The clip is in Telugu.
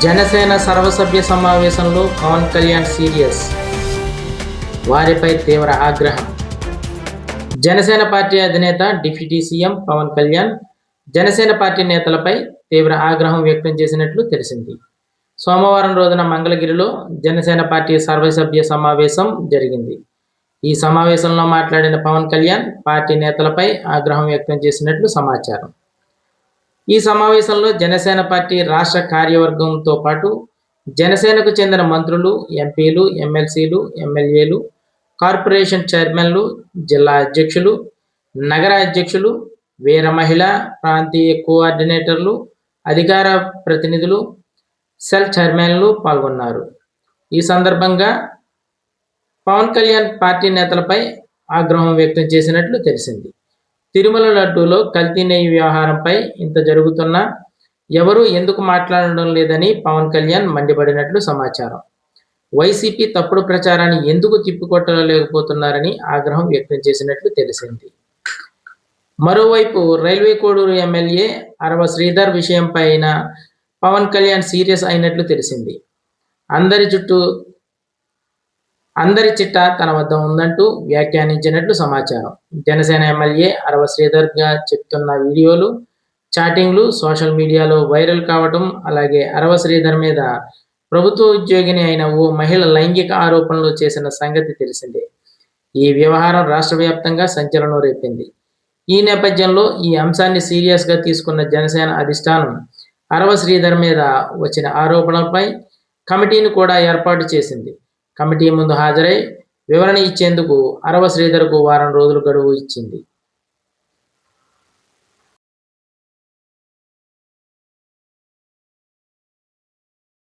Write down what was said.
జనసేన సర్వసభ్య సమావేశంలో పవన్ కళ్యాణ్ సీరియస్, వారిపై తీవ్ర ఆగ్రహం. జనసేన పార్టీ అధినేత deputy CM Pawan Kalyan Janasena party నేతలపై తీవ్ర ఆగ్రహం వ్యక్తం చేసినట్లు తెలిసింది. సోమవారం రోజున మంగళగిరిలో జనసేన పార్టీ సర్వసభ్య సమావేశం జరిగింది. ఈ సమావేశంలో మాట్లాడిన పవన్ కళ్యాణ్ పార్టీ నేతలపై ఆగ్రహం వ్యక్తం చేసినట్లు సమాచారం. ఈ సమావేశంలో జనసేన పార్టీ రాష్ట్ర కార్యవర్గంతో పాటు జనసేనకు చెందిన మంత్రులు, ఎంపీలు, ఎమ్మెల్సీలు, ఎమ్మెల్యేలు, కార్పొరేషన్ చైర్మన్లు, జిల్లా అధ్యక్షులు, నగర అధ్యక్షులు, వీర మహిళ, ప్రాంతీయ కోఆర్డినేటర్లు, అధికార ప్రతినిధులు, సెల్ చైర్మన్లు పాల్గొన్నారు. ఈ సందర్భంగా పవన్ కళ్యాణ్ పార్టీ నేతలపై ఆగ్రహం వ్యక్తం చేసినట్లు తెలిసింది. తిరుమల లడ్డూలో కల్తీ నెయ్యి వ్యవహారంపై ఇంత జరుగుతున్నా ఎవరూ ఎందుకు మాట్లాడడం లేదని పవన్ కళ్యాణ్ మండిపడినట్లు సమాచారం. వైసీపీ తప్పుడు ప్రచారాన్ని ఎందుకు తిప్పికొట్టలేకపోతున్నారని ఆగ్రహం వ్యక్తం చేసినట్లు తెలిసింది. మరోవైపు రైల్వే కోడూరు ఎమ్మెల్యే అరవ శ్రీధర్ విషయంపైన పవన్ కళ్యాణ్ సీరియస్ అయినట్లు తెలిసింది. అందరి చిట్టా తన వద్ద ఉందంటూ వ్యాఖ్యానించినట్లు సమాచారం. జనసేన ఎమ్మెల్యే అరవ శ్రీధర్గా చెప్తున్న వీడియోలు, చాటింగ్లు సోషల్ మీడియాలో వైరల్ కావటం, అలాగే అరవ శ్రీధర్ మీద ప్రభుత్వ ఉద్యోగిని అయిన ఓ మహిళ లైంగిక ఆరోపణలు చేసిన సంగతి తెలిసిందే. ఈ వ్యవహారం రాష్ట్ర వ్యాప్తంగా సంచలనం రేపింది. ఈ నేపథ్యంలో ఈ అంశాన్ని సీరియస్గా తీసుకున్న జనసేన అధిష్టానం అరవ శ్రీధర్ మీద వచ్చిన ఆరోపణలపై కమిటీని కూడా ఏర్పాటు చేసింది. కమిటీ ముందు హాజరై వివరణ ఇచ్చేందుకు అరవ శ్రీధర్కు వారం రోజులు గడువు ఇచ్చింది.